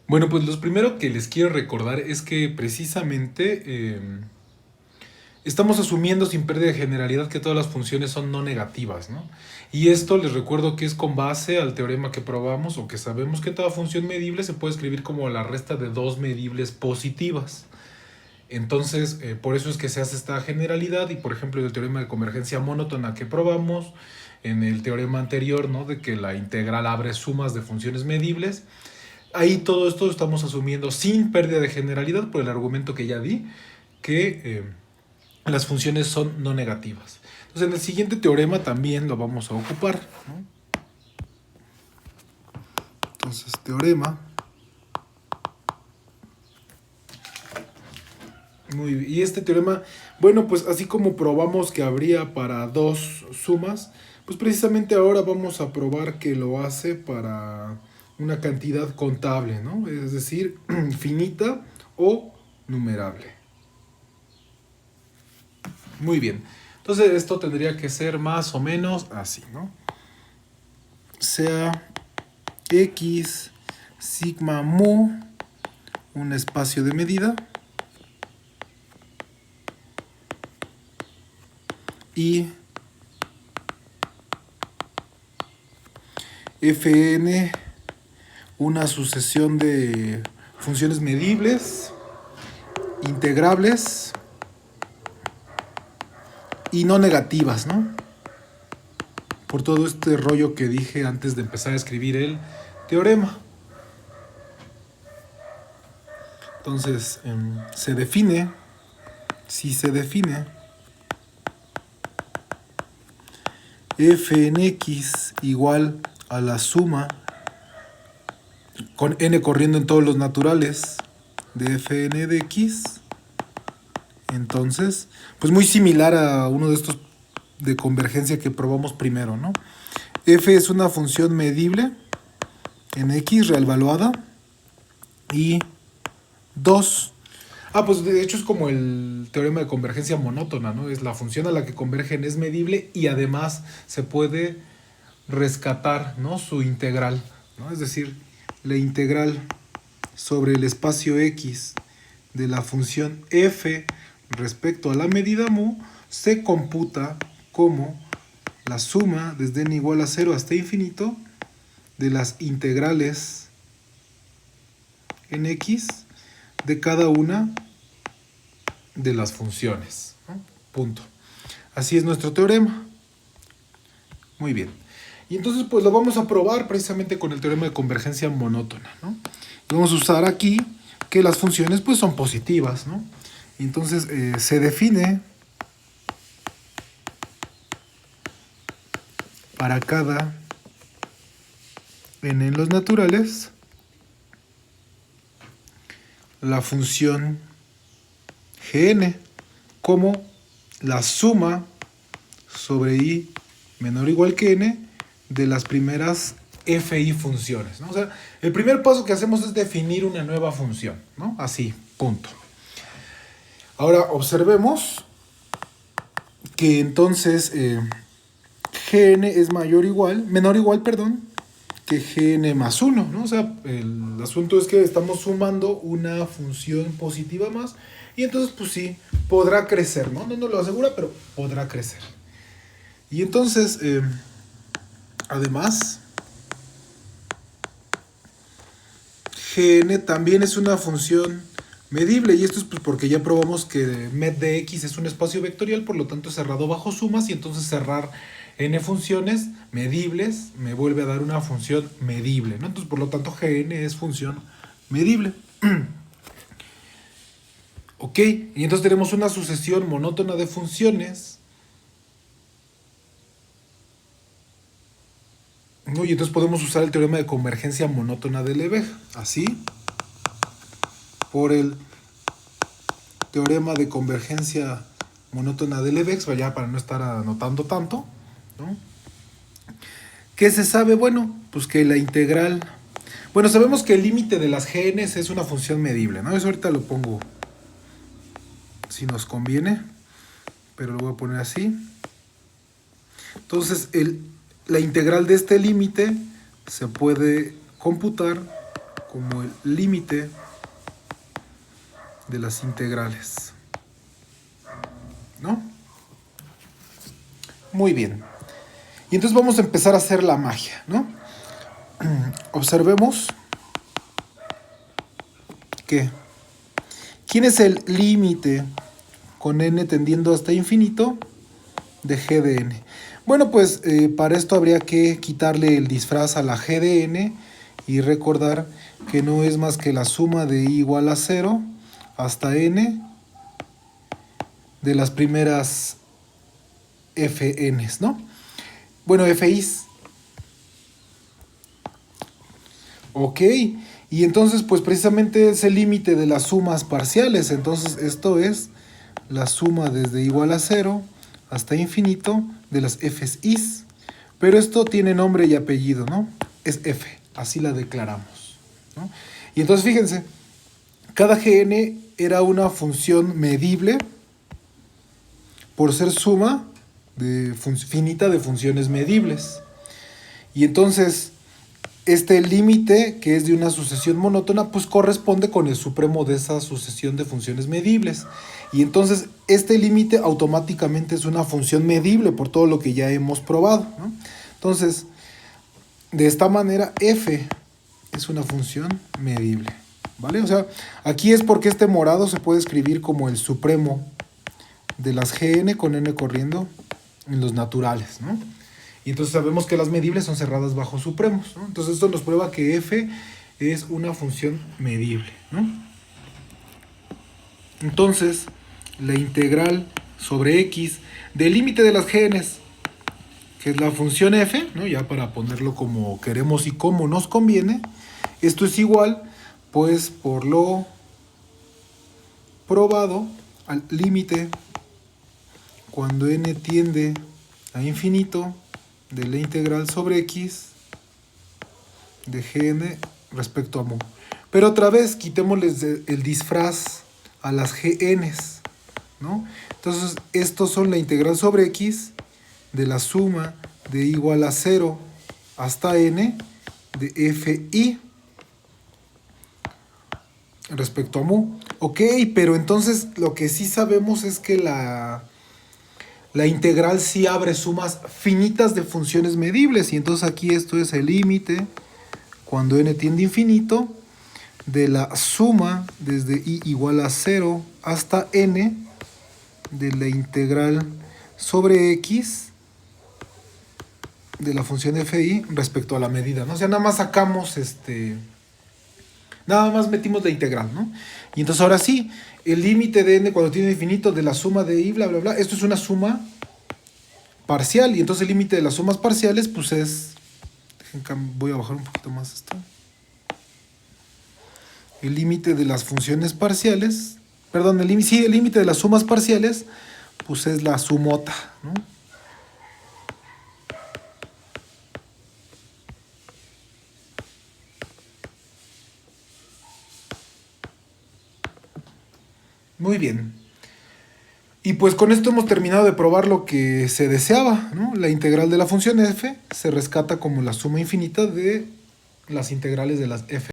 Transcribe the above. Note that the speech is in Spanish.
Bueno, pues lo primero que les quiero recordar es que precisamente estamos asumiendo sin pérdida de generalidad que todas las funciones son no negativas, ¿no? Y esto les recuerdo que es con base al teorema que probamos o que sabemos que toda función medible se puede escribir como la resta de dos medibles positivas. Entonces, por eso es que se hace esta generalidad y, por ejemplo, en el teorema de convergencia monótona que probamos, en el teorema anterior, ¿no? De que la integral abre sumas de funciones medibles. Ahí todo esto estamos asumiendo sin pérdida de generalidad por el argumento que ya di, que las funciones son no negativas. Entonces en el siguiente teorema también lo vamos a ocupar, ¿no? Entonces teorema. Muy bien. Y este teorema, bueno, pues así como probamos que habría para dos sumas, pues precisamente ahora vamos a probar que lo hace para una cantidad contable, ¿no? Es decir, finita o numerable. Muy bien. Entonces esto tendría que ser más o menos así, ¿no? Sea X sigma mu un espacio de medida y Fn una sucesión de funciones medibles, integrables y no negativas, ¿no? Por todo este rollo que dije antes de empezar a escribir el teorema. Entonces, se define, si se define f en x igual a la suma con n corriendo en todos los naturales de fn de x, entonces, pues muy similar a uno de estos de convergencia que probamos primero, ¿no? F es una función medible en x reevaluada y 2. Pues de hecho es como el teorema de convergencia monótona, ¿no? Es la función a la que convergen es medible y además se puede rescatar, ¿no? Su integral, ¿no? Es decir, la integral sobre el espacio x de la función f respecto a la medida mu se computa como la suma desde n igual a 0 hasta infinito de las integrales en x de cada una de las funciones, ¿no? Punto. Así es nuestro teorema. Muy bien. Y entonces pues lo vamos a probar precisamente con el teorema de convergencia monótona, ¿no? Y vamos a usar aquí que las funciones pues son positivas, ¿no? Y entonces se define para cada n en los naturales la función gn como la suma sobre i menor o igual que n de las primeras fi funciones, ¿no? O sea, el primer paso que hacemos es definir una nueva función, ¿no? Así, punto. Ahora observemos que entonces gn es menor o igual, que gn más 1, ¿no? O sea, el asunto es que estamos sumando una función positiva más y entonces pues sí, podrá crecer, ¿no? No nos lo asegura, pero podrá crecer. Y entonces, además, gn también es una función medible y esto es pues porque ya probamos que med de x es un espacio vectorial, por lo tanto es cerrado bajo sumas y entonces cerrar n funciones medibles me vuelve a dar una función medible, ¿no? Entonces por lo tanto gn es función medible. Ok, y entonces tenemos una sucesión monótona de funciones, ¿no? Y entonces podemos usar el teorema de convergencia monótona de Lebesgue, así, por el teorema de convergencia monótona de Lebesgue, ya para no estar anotando tanto, ¿no? ¿Qué se sabe? Bueno, pues que la integral... Bueno, sabemos que el límite de las gns es una función medible, ¿no? Eso ahorita lo pongo si nos conviene, pero lo voy a poner así. Entonces, la integral de este límite se puede computar como el límite de las integrales, ¿no? Muy bien. Y entonces vamos a empezar a hacer la magia, ¿no? Observemos que ¿quién es el límite con n tendiendo hasta infinito de g de n? Bueno, pues para esto habría que quitarle el disfraz a la g de n y recordar que no es más que la suma de i igual a 0 hasta n de las primeras fn's, ¿no? Bueno, fi's. Ok, y entonces pues precisamente es el límite de las sumas parciales. Entonces esto es la suma desde igual a 0 hasta infinito de las f's. Pero esto tiene nombre y apellido, ¿no? Es f, así la declaramos, ¿no? Y entonces fíjense, cada gn era una función medible por ser suma finita de funciones medibles. Y entonces este límite, que es de una sucesión monótona, pues corresponde con el supremo de esa sucesión de funciones medibles. Y entonces este límite automáticamente es una función medible por todo lo que ya hemos probado, ¿no? Entonces, de esta manera, f es una función medible, ¿vale? O sea, aquí es porque este morado se puede escribir como el supremo de las gn con n corriendo en los naturales, ¿no? Y entonces sabemos que las medibles son cerradas bajo supremos, ¿no? Entonces esto nos prueba que f es una función medible, ¿no? Entonces, la integral sobre x del límite de las gns, que es la función f, ¿no? Ya para ponerlo como queremos y como nos conviene, esto es igual, pues, por lo probado al límite cuando n tiende a infinito de la integral sobre x de gn respecto a mu. Pero otra vez quitémosles el disfraz a las gns, ¿no? Entonces estos son la integral sobre x de la suma de igual a 0 hasta n de fi respecto a mu. Ok, pero entonces lo que sí sabemos es que la integral sí abre sumas finitas de funciones medibles. Y entonces aquí esto es el límite cuando n tiende a infinito de la suma desde i igual a 0 hasta n de la integral sobre x de la función fi respecto a la medida, ¿no? O sea, nada más sacamos nada más metimos la integral, ¿no? Y entonces ahora sí, el límite de n cuando tiene infinito de la suma de i, bla, bla, bla, esto es una suma parcial. Y entonces el límite de las sumas parciales, pues es... Voy a bajar un poquito más esto. El límite de las funciones parciales, perdón, el límite de las sumas parciales, pues es la sumota, ¿no? Muy bien. Y pues con esto hemos terminado de probar lo que se deseaba, ¿no? La integral de la función f se rescata como la suma infinita de las integrales de las f.